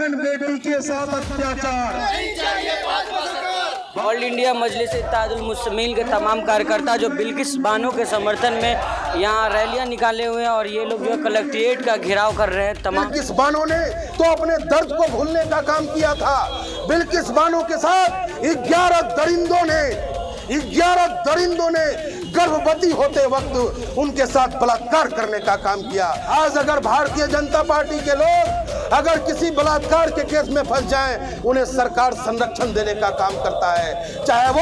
बहन बेटी के साथ अत्याचार। ऑल इंडिया मजलिस इत्तेहादुल मुस्लिमीन के तमाम कार्यकर्ता जो बिल्किस बानो के समर्थन में यहाँ रैलियाँ निकाले हुए हैं और ये लोग जो है कलेक्ट्रेट का घेराव कर रहे हैं। तमाम बिल्किस बानो ने तो अपने दर्द को भूलने का काम किया था। बिल्किस बानो के साथ 11 दरिंदों ने गर्भवती होते वक्त उनके साथ बलात्कार करने का काम किया। आज अगर भारतीय जनता पार्टी के लोग अगर किसी बलात्कार के केस में फंस जाएं, उन्हें सरकार संरक्षण देने का काम करता है। चाहे वो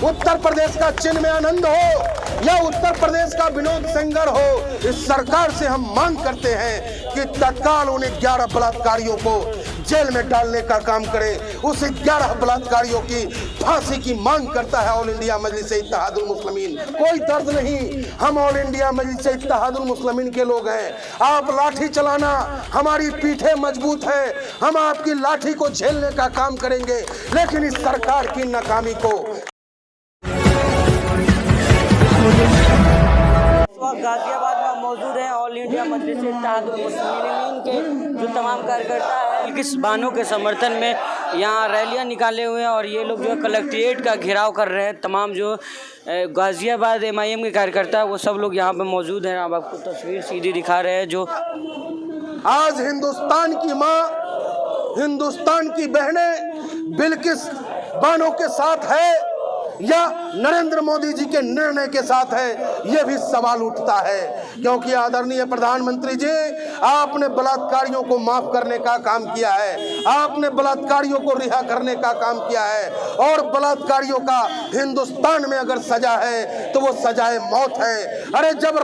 उत्तर प्रदेश का चिन्मयानंद हो या उत्तर प्रदेश का विनोद सेंगर हो, इस सरकार से हम मांग करते हैं कि तत्काल उन 11 बलात्कारियों को जेल में डालने का काम करे। उस 11 बलात्कारियों की फांसी की मांग करता है ऑल इंडिया मजलिस इत्तेहादुल मुस्लिमीन। कोई दर्द नहीं, हम ऑल इंडिया मजलिस इत्तेहादुल मुस्लिमीन के लोग हैं। आप लाठी चलाना, हमारी पीठें मजबूत है, हम आपकी लाठी को झेलने का काम करेंगे, लेकिन इस सरकार की नाकामी को। गाजियाबाद में मौजूद हैं ऑल इंडिया मजलिस इत्तेहादुल मुस्लिमीन के जो तमाम कार्यकर्ता हैं बिल्किस बानो के समर्थन में यहाँ रैलियाँ निकाले हुए हैं और ये लोग जो है कलेक्ट्रेट का घेराव कर रहे हैं। तमाम जो गाजियाबाद MIM के कार्यकर्ता है वो सब लोग यहाँ पे मौजूद हैं। अब आपको तस्वीर सीधी दिखा रहे हैं। जो आज हिंदुस्तान की माँ, हिंदुस्तान की बहनें बिल्किस बानो के साथ है या नरेंद्र मोदी जी के निर्णय के साथ है, ये भी सवाल उठता है। क्योंकि आदरणीय प्रधानमंत्री जी, आपने बलात्कारियों को माफ करने का काम किया है, आपने बलात्कारियों को रिहा करने का काम किया है और बलात्कारियों का हिंदुस्तान में अगर सजा है तो वो सजाए मौत है। अरे जब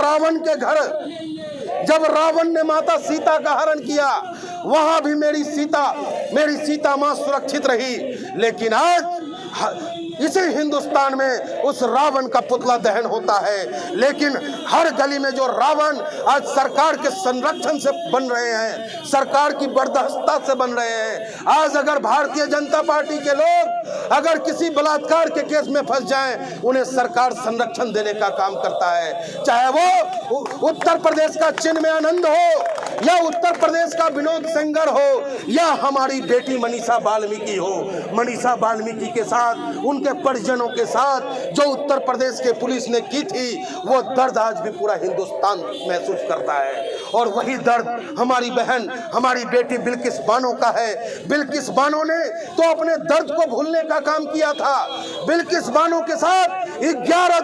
रावण ने माता सीता का हरण किया, वहां भी मेरी सीता मां सुरक्षित रही, लेकिन आज इसी हिंदुस्तान में उस रावण का पुतला दहन होता है। लेकिन हर गली में जो रावण आज सरकार के संरक्षण से बन रहे हैं, सरकार की बर्दाश्ता से बन रहे हैं। आज अगर भारतीय जनता पार्टी के लोग अगर किसी बलात्कार के केस में फंस जाएं, उन्हें सरकार संरक्षण देने का काम करता है। चाहे वो उत्तर प्रदेश का चिन्मयानंद हो या उत्तर प्रदेश का विनोद सेंगर हो या हमारी बेटी मनीषा वाल्मीकि हो। मनीषा वाल्मीकि के साथ, उनके परिजनों के साथ जो उत्तर प्रदेश के पुलिस ने की थी, वो दर्द आज भी पूरा हिंदुस्तान महसूस करता है। और वही दर्द हमारी बहन, हमारी बेटी बिल्किस बानो का है। बिल्किस बानो ने तो अपने दर्द को भूलने का काम किया था। बिल्किस बानो के साथ 11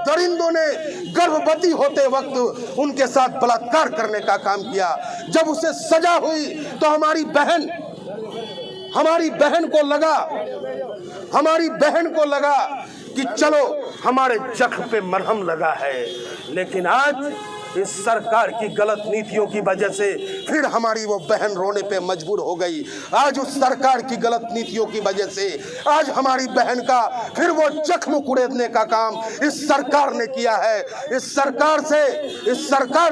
दरिंदों ने गर्भवती होते वक्त उनके साथ बलात्कार करने का काम किया। जब उसे सजा हुई तो हमारी बहन को लगा कि चलो हमारे जख्म पे मरहम लगा है। लेकिन आज इस सरकार की गलत नीतियों की वजह से फिर हमारी वो बहन रोने पे मजबूर हो गई। आज उस सरकार की गलत नीतियों की वजह से आज हमारी बहन का फिर वो जख्म कुरेदने का काम इस सरकार ने किया है। इस सरकार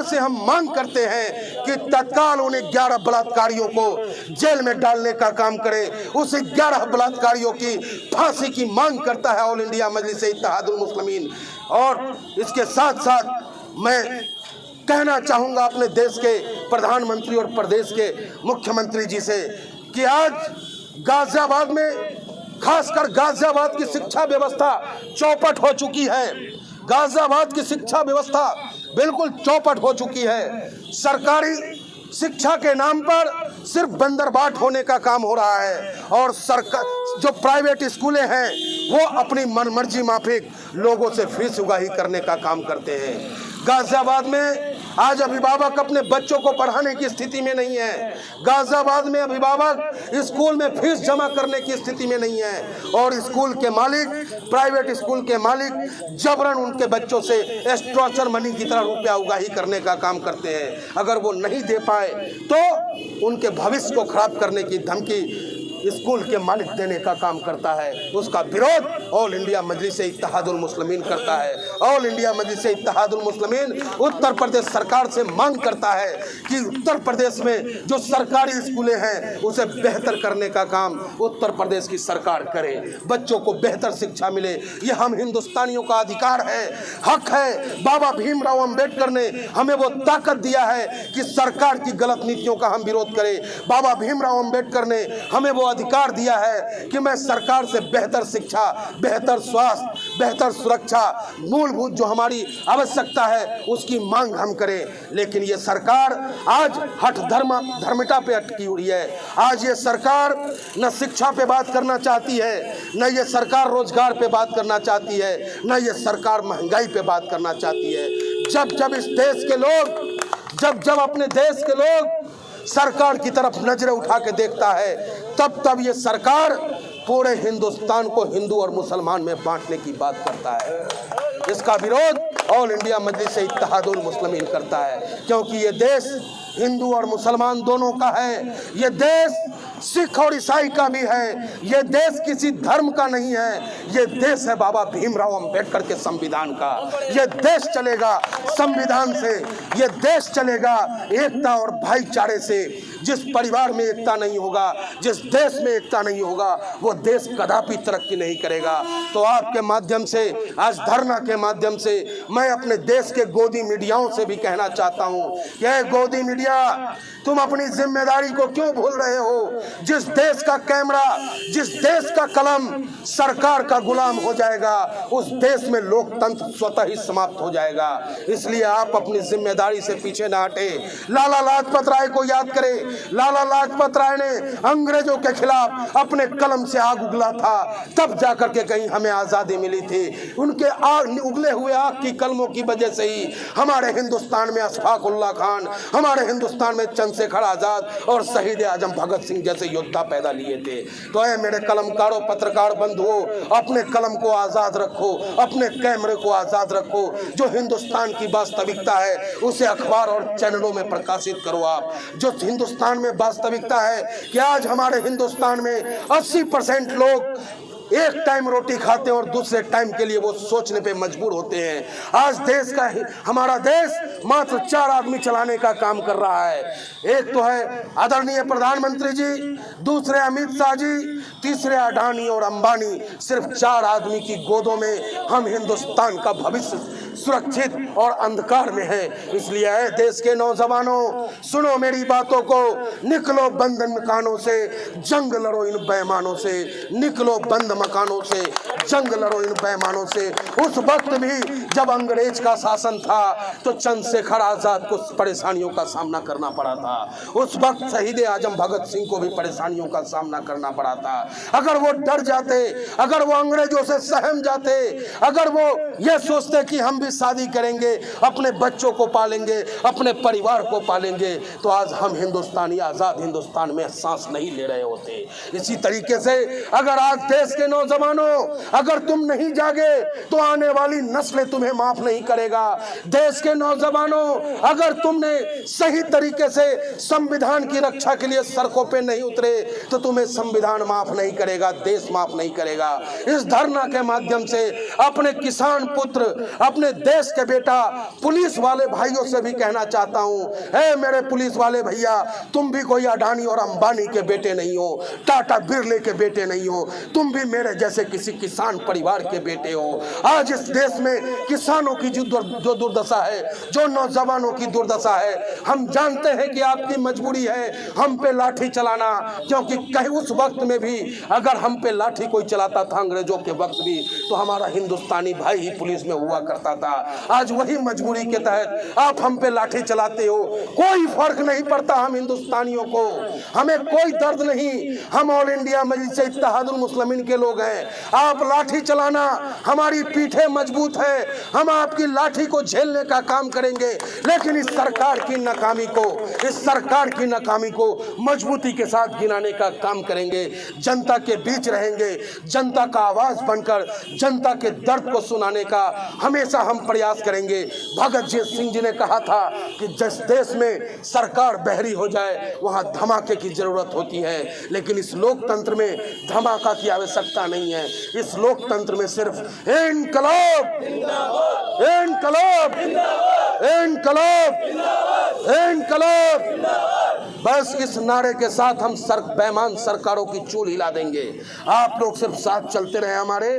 से हम मांग करते हैं कि तत्काल उन 11 बलात्कारियों को जेल में डालने का काम करे। उस 11 बलात्कारियों की फांसी की मांग करता है ऑल इंडिया मजलिस इत्तेहादुल मुस्लिमीन। और इसके साथ साथ मैं कहना चाहूंगा अपने देश के प्रधानमंत्री और प्रदेश के मुख्यमंत्री जी से कि आज गाजियाबाद में, खासकर गाजियाबाद की शिक्षा व्यवस्था चौपट हो चुकी है। गाजियाबाद की शिक्षा व्यवस्था बिल्कुल चौपट हो चुकी है। सरकारी शिक्षा के नाम पर सिर्फ बंदरबाट होने का काम हो रहा है और सरकार जो प्राइवेट स्कूलें हैं वो अपनी मनमर्जी माफिक लोगों से फीस उगाही करने का काम करते हैं। गाजियाबाद में आज अभिभावक अपने बच्चों को पढ़ाने की स्थिति में नहीं है। गाजियाबाद में अभिभावक स्कूल में फीस जमा करने की स्थिति में नहीं है और स्कूल के मालिक, प्राइवेट स्कूल के मालिक जबरन उनके बच्चों से स्ट्रॉचर मनी की तरह रुपया उगाही करने का काम करते हैं। अगर वो नहीं दे पाए तो उनके भविष्य को खराब करने की धमकी स्कूल के मालिक देने का काम करता है। उसका विरोध ऑल इंडिया मजलिस इत्तेहादुल मुस्लिमीन करता है। ऑल इंडिया मजलिस इत्तेहादुल मुस्लिमीन उत्तर प्रदेश सरकार से मांग करता है कि उत्तर प्रदेश में जो सरकारी स्कूलें हैं उसे बेहतर करने का काम उत्तर प्रदेश की सरकार करे, बच्चों को बेहतर शिक्षा मिले। ये हम हिंदुस्तानियों का अधिकार है, हक है। बाबा भीमराव अंबेडकर ने हमें वो ताकत दिया है कि सरकार की गलत नीतियों का हम विरोध करें। बाबा भीमराव अंबेडकर ने हमें वो अधिकार दिया है कि मैं सरकार से बेहतर शिक्षा, बेहतर स्वास्थ्य, बेहतर सुरक्षा, मूलभूत जो हमारी आवश्यकता है उसकी मांग हम करें। लेकिन ये सरकार आज धर्मिता पे अटकी हुई है। आज ये सरकार न शिक्षा पे बात करना चाहती है, न ये सरकार रोजगार पे बात करना चाहती है, न ये सरकार महंगाई पे बात करना चाहती है। जब इस देश के लोग जब अपने देश के लोग सरकार की तरफ नजरें उठा के देखता है तब ये सरकार पूरे हिंदुस्तान को हिंदू और मुसलमान में बांटने की बात करता है। इसका विरोध ऑल इंडिया मजलिस इत्तेहादुल मुस्लिमीन करता है, क्योंकि ये देश हिंदू और मुसलमान दोनों का है। ये देश सिख और ईसाई का भी है। ये देश किसी धर्म का नहीं है। ये देश है बाबा भीमराव अंबेडकर के संविधान का। ये देश चलेगा संविधान से, ये देश चलेगा एकता और भाईचारे से। जिस परिवार में एकता नहीं होगा, जिस देश में एकता नहीं होगा, वो देश कदापि तरक्की नहीं करेगा। तो आपके माध्यम से, आज धरना के माध्यम से मैं अपने देश के गोदी मीडियाओं से भी कहना चाहता हूँ कि गोदी मीडिया, तुम अपनी जिम्मेदारी को क्यों भूल रहे हो? जिस देश का कैमरा, जिस देश का कलम सरकार का गुलाम हो जाएगा, उस देश में लोकतंत्र स्वतः ही समाप्त हो जाएगा। इसलिए आप अपनी जिम्मेदारी से पीछे ना हटे। लाला लाजपत राय को याद करें। लाला लाजपत राय ने अंग्रेजों के खिलाफ अपने कलम से आग उगला था, तब जाकर के कहीं हमें आजादी मिली थी। उनके उगले हुए आग की कलमों की वजह से ही हमारे हिंदुस्तान में अशफाक उल्लाह खान, हमारे हिंदुस्तान में चंद्रशेखर आजाद और शहीद आजम भगत सिंह जैसे योद्धा पैदा लिए थे। तो ऐ मेरे कलमकारों, पत्रकार बंधुओं, अपने कलम को आजाद रखो, अपने कैमरे को आजाद रखो। जो हिंदुस्तान की वास्तविकता है उसे अखबार और चैनलों में प्रकाशित करो। आप जो हिंदुस्तान में वास्तविकता है कि आज हमारे हिंदुस्तान में 80% लोग एक टाइम रोटी खाते हैं और दूसरे टाइम के लिए वो सोचने पे मजबूर होते हैं। आज देश का, हमारा देश मात्र 4 आदमी चलाने का काम कर रहा है। एक तो है आदरणीय प्रधानमंत्री जी, दूसरे अमित शाह जी, तीसरे अडानी और अंबानी। सिर्फ 4 आदमी की गोदों में हम हिंदुस्तान का भविष्य सुरक्षित और अंधकार में है। इसलिए देश के नौजवानों, सुनो मेरी बातों को, निकलो बंद मकानों से, जंग लड़ो इन बेईमानों से। निकलो बंद मकानों से, जंग लड़ो इन बेईमानों से। उस वक्त भी जब अंग्रेज का शासन था तो चंद्रशेखर आजाद को परेशानियों का सामना करना पड़ा था। उस वक्त शहीद आजम भगत सिंह को भी परेशानियों का सामना करना पड़ा था। अगर वो डर जाते, अगर वो अंग्रेजों से सहम जाते, अगर वो ये सोचते कि हम भी शादी करेंगे, अपने बच्चों को पालेंगे, अपने परिवार को पालेंगे, तो आज हम हिंदुस्तानी आजाद हिंदुस्तान में सांस नहीं ले रहे होते। इसी तरीके से अगर आज देश के नौजवानों, अगर तुम नहीं जागे तो आने वाली नस्लें तुम्हें माफ नहीं करेगा। देश के नौजवानों, अगर तुमने सही तरीके से संविधान की रक्षा के लिए सड़कों पे नहीं उतरे तो तुम्हें संविधान माफ नहीं करेगा, देश माफ नहीं करेगा। इस धरना के माध्यम से अपने किसान पुत्र, अपने देश के बेटा, पुलिस वाले भाइयों से भी कहना चाहता हूं, है मेरे पुलिस वाले भैया, तुम भी कोई अडानी और अंबानी के बेटे नहीं हो, टाटा बिरले के बेटे नहीं हो, तुम भी मेरे जैसे किसी किसान परिवार के बेटे हो। आज इस देश में किसानों की जो दुर्दशा है, जो नौजवानों की दुर्दशा है, हम जानते हैं कि आपकी मजबूरी है हम पे लाठी चलाना, क्योंकि कहीं उस वक्त में भी अगर हम पे लाठी कोई चलाता था अंग्रेजों के वक्त भी, तो हमारा हिंदुस्तानी भाई ही पुलिस में हुआ करता था। आज वही मजबूरी के तहत आप हम पे लाठी चलाते हो। कोई फर्क नहीं पड़ता हम हिंदुस्तानियों को, हमें कोई दर्द नहीं। हम ऑल इंडिया मजलिस इत्तेहादुल मुस्लिमीन के लोग हैं। आप लाठी चलाना, हमारी पीठे मजबूत है, हम आपकी लाठी को झेलने का काम करेंगे, लेकिन इस सरकार की नाकामी को, इस सरकार की नाकामी को मजबूती के साथ गिनाने का काम करेंगे। जनता के बीच रहेंगे, जनता का आवाज बनकर जनता के दर्द को सुनाने का हमेशा हम प्रयास करेंगे। भगत सिंह जी ने कहा था कि जिस देश में सरकार बहरी हो जाए वहां धमाके की जरूरत होती है, लेकिन इस लोकतंत्र में धमाका की आवश्यकता नहीं है। इस लोकतंत्र में सिर्फ इनकलाब, इनकलाब, इनकलाब, इनकलाब। बस इस नारे के साथ हम बेईमान सरकारों की चूल हिला देंगे। आप लोग सिर्फ साथ चलते रहे हमारे।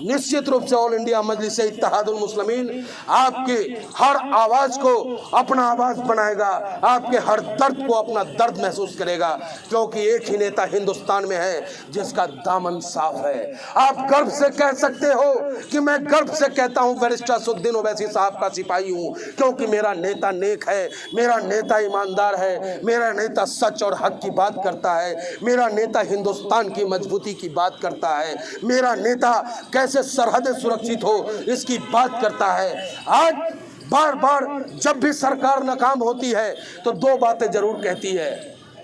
निश्चित रूप से ऑल इंडिया मजलिस इत्तेहादुल मुस्लिमीन आपके हर आवाज को अपना आवाज बनाएगा, आपके हर दर्द को अपना दर्द महसूस करेगा, क्योंकि एक ही नेता हिंदुस्तान में है जिसका दामन साफ है। आप गर्व से कह सकते हो कि मैं गर्व से कहता हूं बैरिस्टर असदुद्दीन ओवैसी साहब का सिपाही हूं, क्योंकि मेरा नेता नेक है, मेरा नेता ईमानदार है, मेरा नेता सच और हक की बात करता है, मेरा नेता हिंदुस्तान की मजबूती की बात करता है, मेरा नेता कैसे सरहदें सुरक्षित हो इसकी बात करता है। आज बार बार जब भी सरकार नाकाम होती है तो दो बातें जरूर कहती है।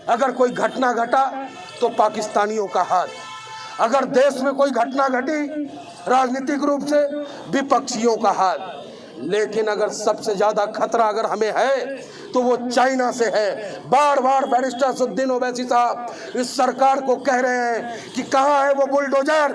अगर कोई घटना घटा तो पाकिस्तानियों का हाथ, अगर देश में कोई घटना घटी राजनीतिक रूप से विपक्षियों का हाथ, लेकिन अगर सबसे ज्यादा खतरा अगर हमें है तो वो चाइना से है। बार बार बैरिस्टर असदुद्दीन ओवैसी साहब इस सरकार को कह रहे हैं कि कहाँ है वो बुलडोजर,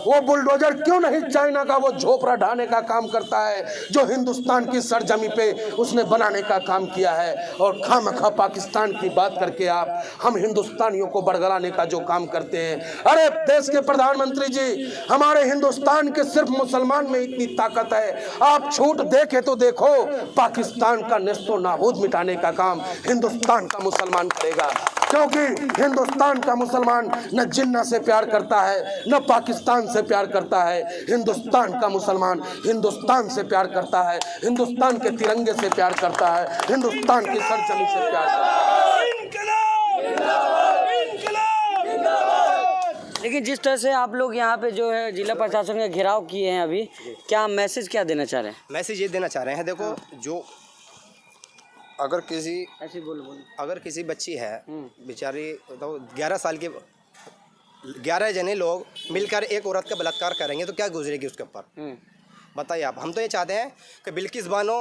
वो बुलडोजर क्यों नहीं चाइना का वो झोपड़ा ढाने का काम करता है जो हिंदुस्तान की सरजमी पे उसने बनाने का काम किया है। और खामखा पाकिस्तान की बात करके आप हम हिंदुस्तानियों को बरगलाने का जो काम करते हैं। अरे देश के प्रधानमंत्री जी, हमारे हिंदुस्तान के सिर्फ मुसलमान में इतनी ताकत है, आप छूट देखे तो देखो, पाकिस्तान का नेस्तो नाबूद मिटाने का काम हिंदुस्तान का मुसलमान करेगा, क्योंकि हिंदुस्तान का मुसलमान न जिन्ना से प्यार करता है न पाकिस्तान से प्यार करता है। हिंदुस्तान का मुसलमान हिंदुस्तान से प्यार करता है, हिंदुस्तान के तिरंगे से प्यार करता है, हिंदुस्तान की सरजमी से प्यार करता है। लेकिन जिस तरह से आप लोग यहाँ पे जो है जिला प्रशासन का घेराव किए हैं, अभी क्या मैसेज क्या देना चाह रहे हैं? मैसेज ये देना चाह रहे हैं, देखो जो अगर किसी ऐसे बोलो अगर किसी बच्ची है बेचारी, तो 11 साल की 11 जने लोग मिलकर एक औरत का बलात्कार करेंगे तो क्या गुजरेगी उसके ऊपर, बताइए आप। हम तो ये चाहते हैं कि बिल्किस बानो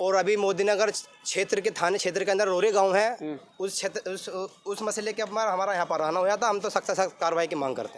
और अभी मोदीनगर क्षेत्र के थाने क्षेत्र के अंदर रोरे गांव है, उस क्षेत्र उस मसले के ऊपर हमारा यहाँ पर रहना हुआ था। हम तो सख्त से सख्त कार्रवाई की मांग करते हैं।